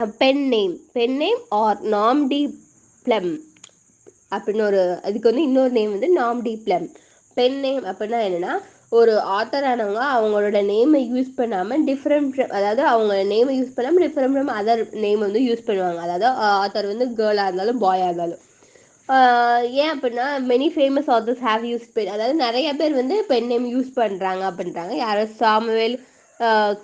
Pen name R நாம் D PM அப்படின்னு அதுக்கு வந்து இன்னொரு நேம் வந்து நாம் டி பிளம். பென் நேம் அப்படின்னா என்னன்னா, ஒரு ஆத்தர் ஆனவங்க அவங்களோட நேமை யூஸ் பண்ணாமல் அதாவது அவங்க நேமை யூஸ் பண்ணாமல் டிஃப்ரெண்ட் அதர் நேம் வந்து யூஸ் பண்ணுவாங்க. அதாவது ஆத்தர் வந்து கேர்ளாக இருந்தாலும் பாயாக இருந்தாலும். ஏன் அப்படின்னா many famous authors have use pen, அதாவது நிறைய பேர் வந்து பென் நேம் யூஸ் பண்ணுறாங்க அப்படின்றாங்க. யாரோ சாமுவேல்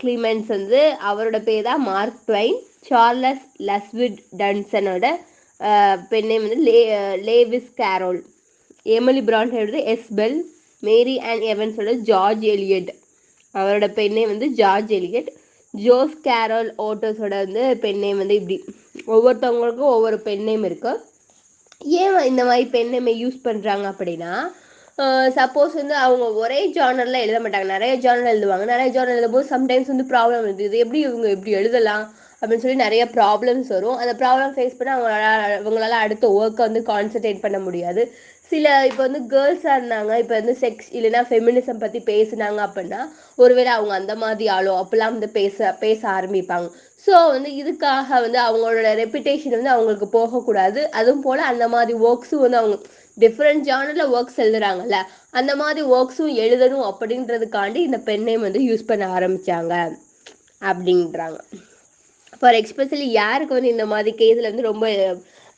கிளிமென்ஸ் வந்து அவரோட பேர் தான் மார்க் ட்வைன். சார்லஸ் லஸ்விட் டன்சனோட பென் நேம் வந்து லேவிஸ் கேரோல். எமிலி பிராண்டோட எஸ்பெல். மேரி அண்ட் எவன்ஸோட ஜார்ஜ் எலியட், அவரோட பென் நேம் வந்து ஜார்ஜ் எலியட். ஜோஸ் கேரோல் ஓட்டோஸோட வந்து பென் நேம் வந்து இப்படி ஒவ்வொருத்தவங்களுக்கும் ஒவ்வொரு பென் நேம் இருக்கு. ஏன் இந்த மாதிரி பென் நேமை யூஸ் பண்ணுறாங்க அப்படின்னா, சப்போஸ் வந்து அவங்க ஒரே ஜானரில் எழுத மாட்டாங்க, நிறைய ஜானர் எழுதுவாங்க. நிறைய ஜானர் எழுதும்போது சம்டைம்ஸ் வந்து ப்ராப்ளம் வருது, இது எப்படி இவங்க இப்படி எழுதலாம் அப்படின்னு சொல்லி நிறைய ப்ராப்ளம்ஸ் வரும். அந்த ப்ராப்ளம் ஃபேஸ் பண்ண அவங்களால அடுத்த ஒர்க்கை வந்து கான்சென்ட்ரேட் பண்ண முடியாது. இப்போ வந்து கேர்ள்ஸாக இருந்தாங்க, இப்போ வந்து செக்ஸ் இல்லைன்னா ஃபெமினிசம் பற்றி பேசுனாங்க அப்படின்னா ஒருவேளை அவங்க அந்த மாதிரி ஆளோ அப்பெல்லாம் வந்து பேச ஆரம்பிப்பாங்க. ஸோ வந்து இதுக்காக வந்து அவங்களோட ரெப்புடேஷன் வந்து அவங்களுக்கு போகக்கூடாது. அதுவும் போல் அந்த மாதிரி ஒர்க்ஸும் வந்து அவங்க டிஃப்ரெண்ட் ஜானரில் ஒர்க்ஸ் எழுதுறாங்கல்ல, அந்த மாதிரி ஒர்க்ஸும் எழுதணும் அப்படின்றதுக்காண்டி இந்த பென் நேம் வந்து யூஸ் பண்ண ஆரம்பித்தாங்க அப்படின்றாங்க. ஃபார் எக்ஸ்பெஷலி யாருக்கு வந்து இந்த மாதிரி கேஸில் வந்து ரொம்ப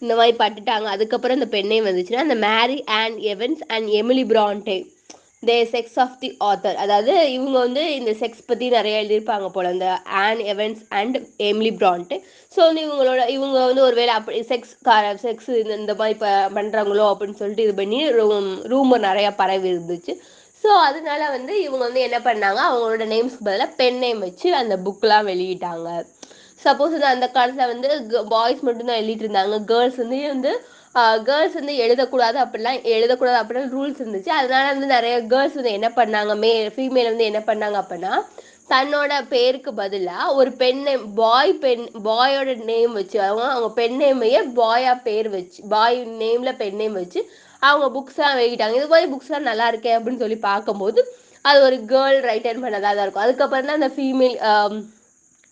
இந்த மாதிரி பட்டுட்டாங்க, அதுக்கப்புறம் இந்த பென் நேம் வந்துச்சுன்னா, அந்த Mary and Evans and Emily Bronte the sex of the author, அதாவது இவங்க வந்து இந்த செக்ஸ் பற்றி நிறைய எழுதியிருப்பாங்க போல், இந்த on Evans and Emily brand. So வந்து இவங்க வந்து ஒருவேளை அப்படி செக்ஸ் இந்த மாதிரி பண்ணுறாங்களோ அப்படின்னு சொல்லிட்டு இது பண்ணி ரூமர் நிறையா பரவி இருந்துச்சு. ஸோ அதனால வந்து இவங்க வந்து என்ன பண்ணாங்க, அவங்களோட நேம்ஸ்க்கு பதிலாக பென் நேம் வச்சு அந்த புக்கெலாம் வெளியிட்டாங்க. சப்போஸ் வந்து அந்த காலத்தில் வந்து பாய்ஸ் மட்டும்தான் எழுதிட்டு இருந்தாங்க, கேர்ள்ஸ் வந்து எழுதக்கூடாது அப்படிலாம் ரூல்ஸ் இருந்துச்சு. அதனால வந்து நிறைய கேர்ள்ஸ் வந்து என்ன பண்ணாங்க, ஃபீமேல் வந்து என்ன பண்ணாங்க அப்படின்னா, தன்னோட பேருக்கு பதிலாக ஒரு பெண் நேம் பாயோட நேம் வச்சு அவங்க பெண் நேமையே பாய் நேமில் பெண் நேம் வச்சு அவங்க புக்ஸ்லாம் வெளியிட்டாங்க. இது மாதிரி புக்ஸ்லாம் நல்லா இருக்கே அப்படின்னு சொல்லி பார்க்கும்போது அது ஒரு கேர்ள் ரைட்டர் பண்ணதாக தான் இருக்கும். அதுக்கப்புறம் தான் அந்த ஃபீமேல்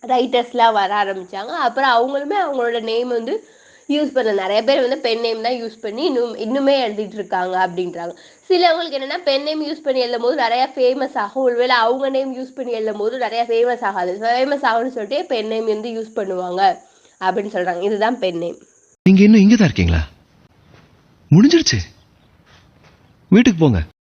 ரைட்டர்ஸ்லாம் வர ஆரம்பித்தாங்க. அப்புறம் அவங்களுமே அவங்களோட நேம் வந்து யூஸ் பண்ண நிறைய பேர் வந்து பென் நேம் தான் யூஸ் பண்ணி இன்னுமே எழுதிட்டு இருக்காங்க அப்படின்றாங்க. சிலவங்களுக்கு என்னென்னா பென் நேம் யூஸ் பண்ணி எழுதும் போது நிறையா ஃபேமஸ் ஆகும், ஒருவேளை அவங்க நேம் யூஸ் பண்ணி எழுதும் போது நிறையா ஃபேமஸ் ஆகாது. ஃபேமஸ் ஆகும்னு சொல்லிட்டு பென் நேம் வந்து யூஸ் பண்ணுவாங்க அப்படின்னு சொல்கிறாங்க. இதுதான் பென் நேம். நீங்கள் இன்னும் இங்கே தான் இருக்கீங்களா? முடிஞ்சிருச்சு, வீட்டுக்கு போங்க.